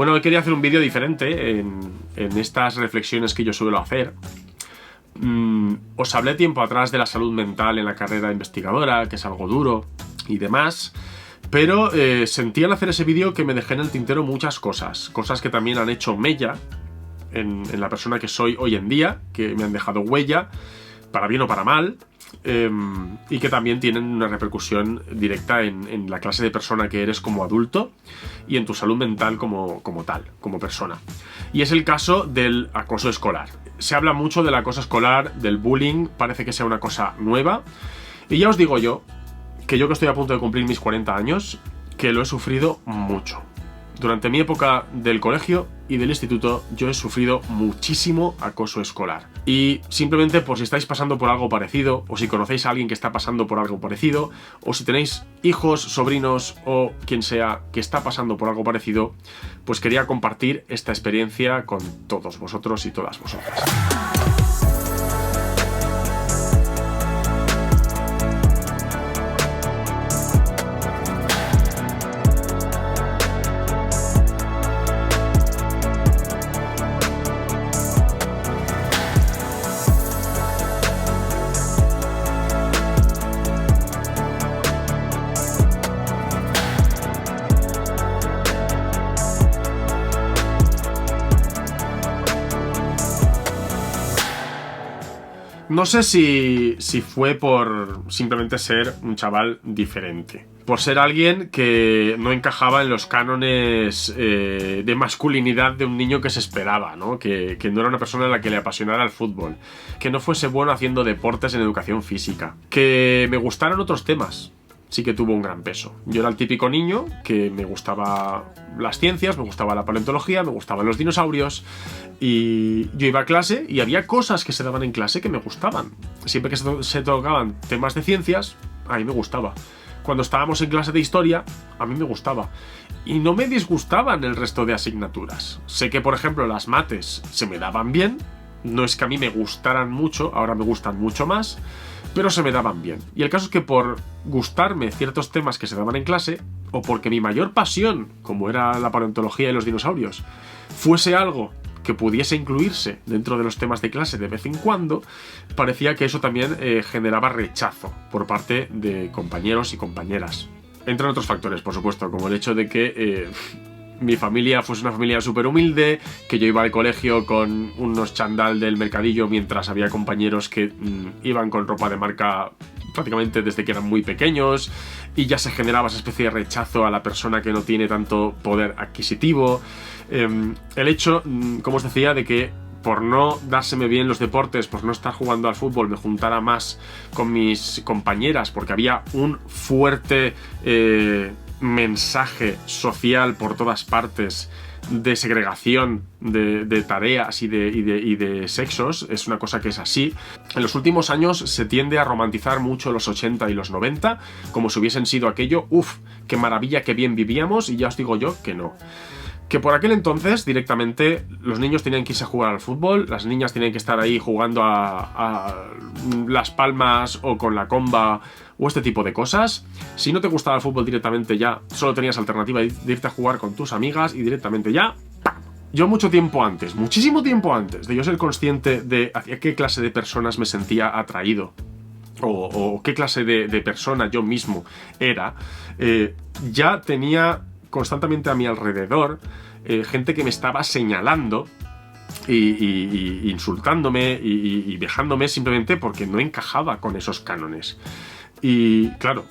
Bueno, hoy quería hacer un vídeo diferente en estas reflexiones que yo suelo hacer. Os hablé tiempo atrás de la salud mental en la carrera investigadora, que es algo duro y demás, pero sentí al hacer ese vídeo que me dejé en el tintero muchas cosas que también han hecho mella en la persona que soy hoy en día, que me han dejado huella, para bien o para mal, y que también tienen una repercusión directa en la clase de persona que eres como adulto y en tu salud mental como tal, como persona. Y es el caso del acoso escolar. Se habla mucho del acoso escolar, del bullying, parece que sea una cosa nueva, y ya os digo yo que estoy a punto de cumplir mis 40 años, que lo he sufrido mucho. Durante mi época del colegio y del instituto yo he sufrido muchísimo acoso escolar. Y simplemente por si estáis pasando por algo parecido, o si conocéis a alguien que está pasando por algo parecido, o si tenéis hijos, sobrinos o quien sea que está pasando por algo parecido, pues quería compartir esta experiencia con todos vosotros y todas vosotras. No sé si fue por simplemente ser un chaval diferente, por ser alguien que no encajaba en los cánones de masculinidad de un niño que se esperaba, ¿no? Que no era una persona a la que le apasionara el fútbol, que no fuese bueno haciendo deportes en educación física, que me gustaran otros temas. Sí que tuvo un gran peso. Yo era el típico niño que me gustaba las ciencias, me gustaba la paleontología, me gustaban los dinosaurios, y yo iba a clase y había cosas que se daban en clase que me gustaban. Siempre que se tocaban temas de ciencias, a mí me gustaba. Cuando estábamos en clase de historia, a mí me gustaba. Y no me disgustaban el resto de asignaturas. Sé que, por ejemplo, las mates se me daban bien. No es que a mí me gustaran mucho, ahora me gustan mucho más, pero se me daban bien. Y el caso es que por gustarme ciertos temas que se daban en clase, o porque mi mayor pasión, como era la paleontología y los dinosaurios, fuese algo que pudiese incluirse dentro de los temas de clase de vez en cuando, parecía que eso también generaba rechazo por parte de compañeros y compañeras. Entran otros factores, por supuesto, como el hecho de que mi familia fuese una familia súper humilde, que yo iba al colegio con unos chándal del mercadillo mientras había compañeros que iban con ropa de marca prácticamente desde que eran muy pequeños, y ya se generaba esa especie de rechazo a la persona que no tiene tanto poder adquisitivo. El hecho, como os decía, de que por no dárseme bien los deportes, por no estar jugando al fútbol, me juntara más con mis compañeras, porque había un fuerte mensaje social por todas partes de segregación de tareas y de sexos. Es una cosa que es así. En los últimos años se tiende a romantizar mucho los 80 y los 90 como si hubiesen sido aquello, qué maravilla, qué bien vivíamos, y ya os digo yo que no. Que por aquel entonces directamente los niños tenían que irse a jugar al fútbol, las niñas tenían que estar ahí jugando a las palmas o con la comba o este tipo de cosas. Si no te gustaba el fútbol directamente ya, solo tenías alternativa de irte a jugar con tus amigas y directamente ya ¡pam! Yo muchísimo tiempo antes de yo ser consciente de hacia qué clase de personas me sentía atraído o qué clase de persona yo mismo era, ya tenía constantemente a mi alrededor gente que me estaba señalando y insultándome y dejándome simplemente porque no encajaba con esos cánones. Y claro,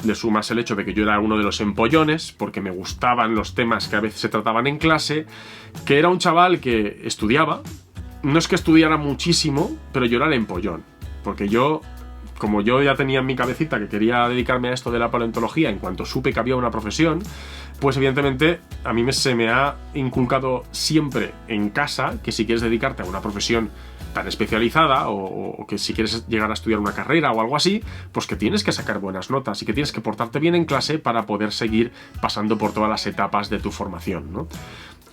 le sumas el hecho de que yo era uno de los empollones, porque me gustaban los temas que a veces se trataban en clase, que era un chaval que estudiaba. No es que estudiara muchísimo, pero yo era el empollón, porque como yo ya tenía en mi cabecita que quería dedicarme a esto de la paleontología en cuanto supe que había una profesión, pues evidentemente a mí se me ha inculcado siempre en casa que si quieres dedicarte a una profesión tan especializada o que si quieres llegar a estudiar una carrera o algo así, pues que tienes que sacar buenas notas y que tienes que portarte bien en clase para poder seguir pasando por todas las etapas de tu formación, ¿no?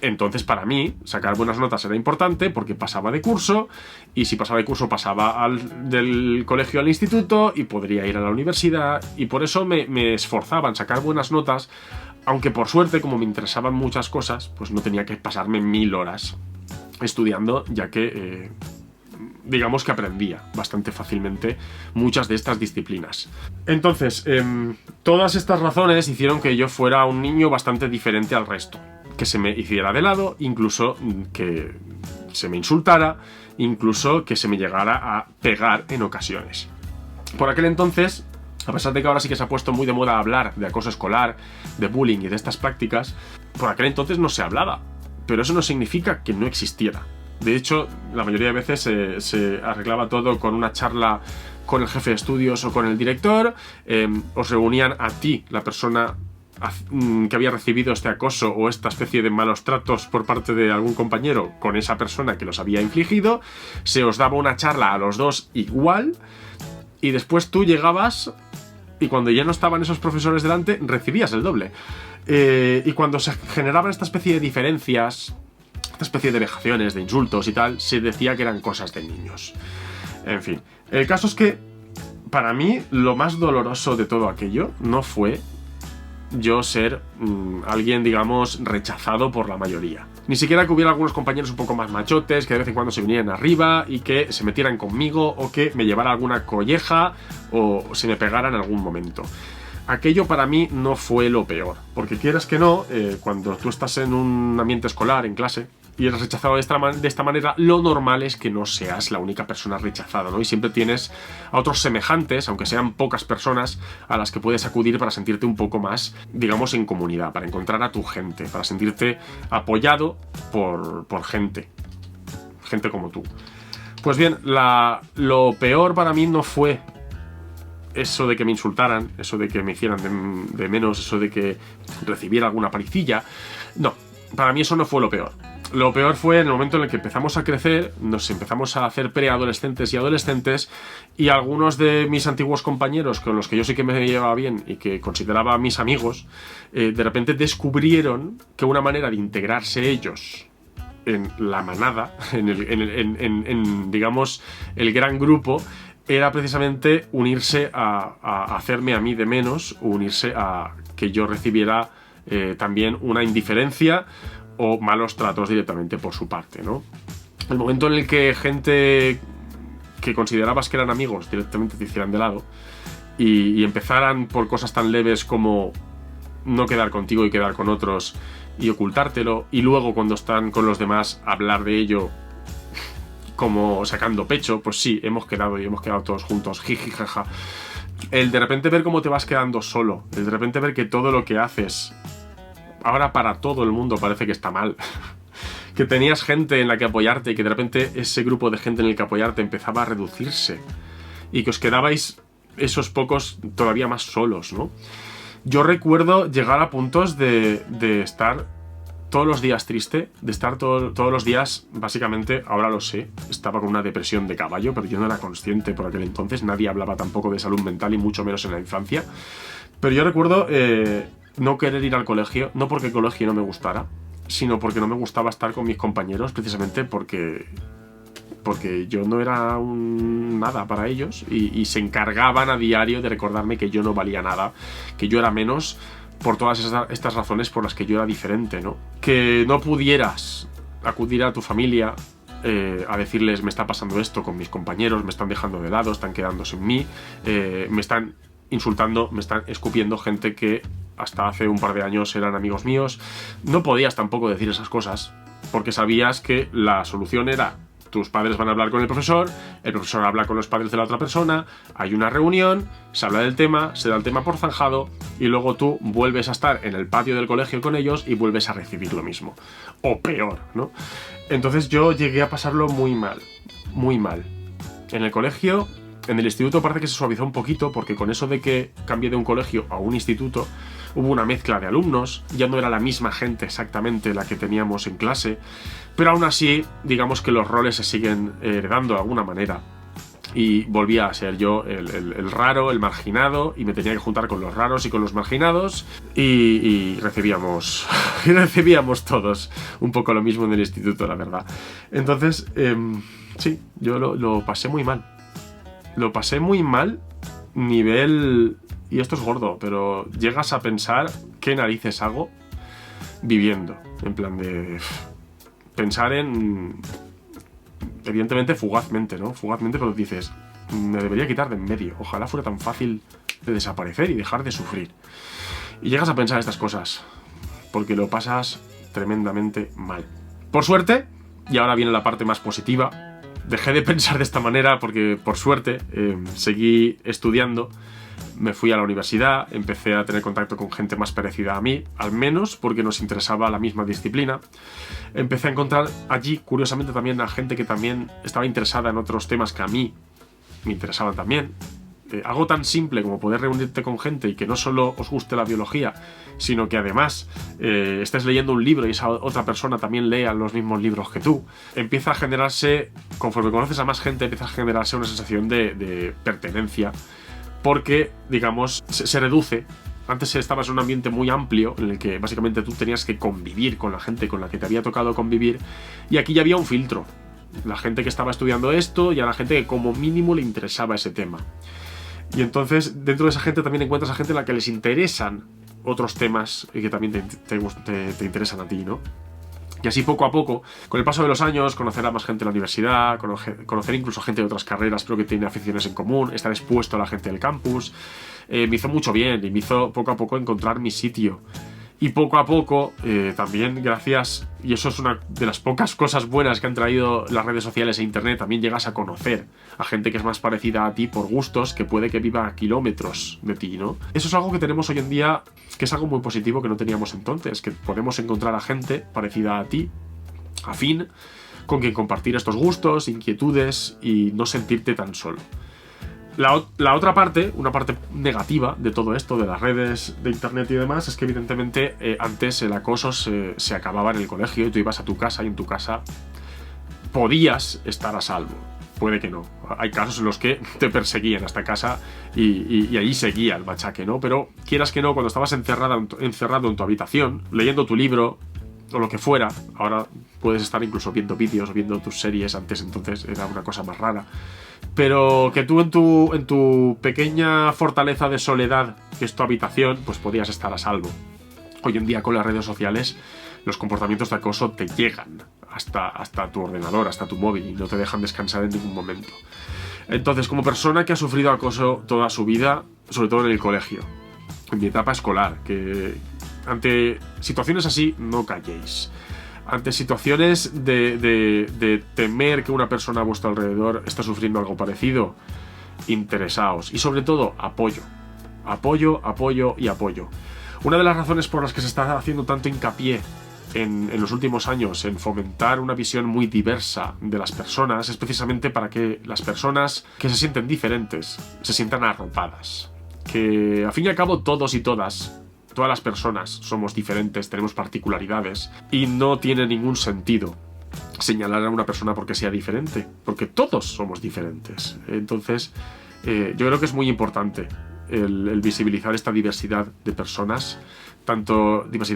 Entonces, para mí, sacar buenas notas era importante porque pasaba de curso, y si pasaba de curso pasaba del colegio al instituto y podría ir a la universidad, y por eso me esforzaba en sacar buenas notas, Aunque por suerte, como me interesaban muchas cosas, pues no tenía que pasarme 1000 horas estudiando, ya que digamos que aprendía bastante fácilmente muchas de estas disciplinas. Entonces, todas estas razones hicieron que yo fuera un niño bastante diferente al resto, que se me hiciera de lado, incluso que se me insultara, incluso que se me llegara a pegar en ocasiones. Por aquel entonces, a pesar de que ahora sí que se ha puesto muy de moda hablar de acoso escolar, de bullying y de estas prácticas, por aquel entonces no se hablaba, pero eso no significa que no existiera. De hecho, la mayoría de veces se arreglaba todo con una charla con el jefe de estudios o con el director, os reunían a ti, la persona que había recibido este acoso o esta especie de malos tratos por parte de algún compañero con esa persona que los había infligido, se os daba una charla a los dos igual, y después tú llegabas y cuando ya no estaban esos profesores delante, recibías el doble. Y cuando se generaban esta especie de diferencias, esta especie de vejaciones, de insultos y tal, se decía que eran cosas de niños. En fin, el caso es que para mí lo más doloroso de todo aquello no fue yo ser alguien, digamos, rechazado por la mayoría. Ni siquiera que hubiera algunos compañeros un poco más machotes, que de vez en cuando se vinieran arriba y que se metieran conmigo o que me llevara alguna colleja o se me pegaran en algún momento. Aquello para mí no fue lo peor, porque quieras que no, cuando tú estás en un ambiente escolar, en clase, y eres rechazado de esta manera, lo normal es que no seas la única persona rechazada, ¿no? Y siempre tienes a otros semejantes, aunque sean pocas personas, a las que puedes acudir para sentirte un poco más, digamos, en comunidad, para encontrar a tu gente, para sentirte apoyado por gente como tú. Pues bien, lo peor para mí no fue eso de que me insultaran, eso de que me hicieran de menos, eso de que recibiera alguna palicilla. No, para mí eso no fue lo peor. Lo peor fue en el momento en el que empezamos a crecer, nos empezamos a hacer preadolescentes y adolescentes, y algunos de mis antiguos compañeros con los que yo sí que me llevaba bien y que consideraba mis amigos, de repente descubrieron que una manera de integrarse ellos en la manada, en digamos, el gran grupo, era precisamente unirse a hacerme a mí de menos, unirse a que yo recibiera también una indiferencia o malos tratos directamente por su parte, ¿no? El momento en el que gente que considerabas que eran amigos directamente te hicieran de lado y empezaran por cosas tan leves como no quedar contigo y quedar con otros y ocultártelo, y luego cuando están con los demás hablar de ello como sacando pecho, pues sí, hemos quedado todos juntos, jiji, jaja. El de repente ver cómo te vas quedando solo, el de repente ver que todo lo que haces ahora para todo el mundo parece que está mal, que tenías gente en la que apoyarte y que de repente ese grupo de gente en el que apoyarte empezaba a reducirse y que os quedabais esos pocos todavía más solos, ¿no? Yo recuerdo llegar a puntos de estar todos los días triste, de estar todos los días, básicamente, ahora lo sé, estaba con una depresión de caballo, pero yo no era consciente por aquel entonces, nadie hablaba tampoco de salud mental y mucho menos en la infancia. Pero yo recuerdo no querer ir al colegio, no porque el colegio no me gustara, sino porque no me gustaba estar con mis compañeros, precisamente porque yo no era nada para ellos y se encargaban a diario de recordarme que yo no valía nada, que yo era menos, por todas estas razones por las que yo era diferente, ¿no? Que no pudieras acudir a tu familia a decirles me está pasando esto con mis compañeros, me están dejando de lado, están quedándose en mí, me están insultando, me están escupiendo gente que hasta hace un par de años eran amigos míos. No podías tampoco decir esas cosas porque sabías que la solución era: tus padres van a hablar con el profesor habla con los padres de la otra persona, hay una reunión, se habla del tema, se da el tema por zanjado y luego tú vuelves a estar en el patio del colegio con ellos y vuelves a recibir lo mismo. O peor, ¿no? Entonces yo llegué a pasarlo muy mal, muy mal. En el colegio, en el instituto parece que se suavizó un poquito porque con eso de que cambié de un colegio a un instituto hubo una mezcla de alumnos, ya no era la misma gente exactamente la que teníamos en clase, pero aún así, digamos que los roles se siguen heredando de alguna manera. Y volvía a ser yo el raro, el marginado, y me tenía que juntar con los raros y con los marginados, y recibíamos todos un poco lo mismo en el instituto, la verdad. Entonces, sí, yo lo pasé muy mal. Lo pasé muy mal, nivel... Y esto es gordo, pero llegas a pensar ¿qué narices hago viviendo? En plan de pensar en, evidentemente fugazmente, ¿no? Fugazmente, pero dices, me debería quitar de en medio. Ojalá fuera tan fácil de desaparecer y dejar de sufrir. Y llegas a pensar estas cosas, porque lo pasas tremendamente mal. Por suerte, y ahora viene la parte más positiva, dejé de pensar de esta manera porque, por suerte, seguí estudiando, me fui a la universidad, empecé a tener contacto con gente más parecida a mí, al menos porque nos interesaba la misma disciplina. Empecé a encontrar allí, curiosamente, también a gente que también estaba interesada en otros temas que a mí me interesaban también. Algo tan simple como poder reunirte con gente y que no solo os guste la biología, sino que además estés leyendo un libro y esa otra persona también lea los mismos libros que tú. Empieza a generarse, conforme conoces a más gente, empieza a generarse una sensación de pertenencia, porque, digamos, se reduce. Antes estabas en un ambiente muy amplio en el que básicamente tú tenías que convivir con la gente con la que te había tocado convivir, y aquí ya había un filtro. La gente que estaba estudiando esto y a la gente que como mínimo le interesaba ese tema. Y entonces dentro de esa gente también encuentras a gente a la que les interesan otros temas y que también te interesan a ti, ¿no? Y así poco a poco, con el paso de los años, conocer a más gente en la universidad, conocer incluso a gente de otras carreras, pero que tiene aficiones en común, estar expuesto a la gente del campus, me hizo mucho bien y me hizo poco a poco encontrar mi sitio. Y poco a poco, también gracias, y eso es una de las pocas cosas buenas que han traído las redes sociales e internet, también llegas a conocer a gente que es más parecida a ti por gustos, que puede que viva a kilómetros de ti, ¿no? Eso es algo que tenemos hoy en día, que es algo muy positivo que no teníamos entonces, que podemos encontrar a gente parecida a ti, afín, con quien compartir estos gustos, inquietudes y no sentirte tan solo. La otra parte, una parte negativa de todo esto, de las redes de internet y demás, es que evidentemente antes el acoso se acababa en el colegio y tú ibas a tu casa y en tu casa podías estar a salvo. Puede que no. Hay casos en los que te perseguían hasta casa y allí seguía el machaque, ¿no? Pero quieras que no, cuando estabas encerrado en tu habitación, leyendo tu libro o lo que fuera, ahora puedes estar incluso viendo vídeos o viendo tus series, entonces era una cosa más rara. Pero que tú en tu pequeña fortaleza de soledad, que es tu habitación, pues podías estar a salvo. Hoy en día con las redes sociales los comportamientos de acoso te llegan hasta tu ordenador, hasta tu móvil, y no te dejan descansar en ningún momento. Entonces, como persona que ha sufrido acoso toda su vida, sobre todo en el colegio, en mi etapa escolar, que ante situaciones así no calléis. Ante situaciones de temer que una persona a vuestro alrededor está sufriendo algo parecido, interesaos. Y sobre todo, apoyo. Apoyo, apoyo y apoyo. Una de las razones por las que se está haciendo tanto hincapié en los últimos años en fomentar una visión muy diversa de las personas es precisamente para que las personas que se sienten diferentes se sientan arropadas. Que al fin y al cabo todos y todas las personas somos diferentes, tenemos particularidades y no tiene ningún sentido señalar a una persona porque sea diferente, porque todos somos diferentes. Entonces, yo creo que es muy importante el visibilizar esta diversidad de personas, tanto diversidad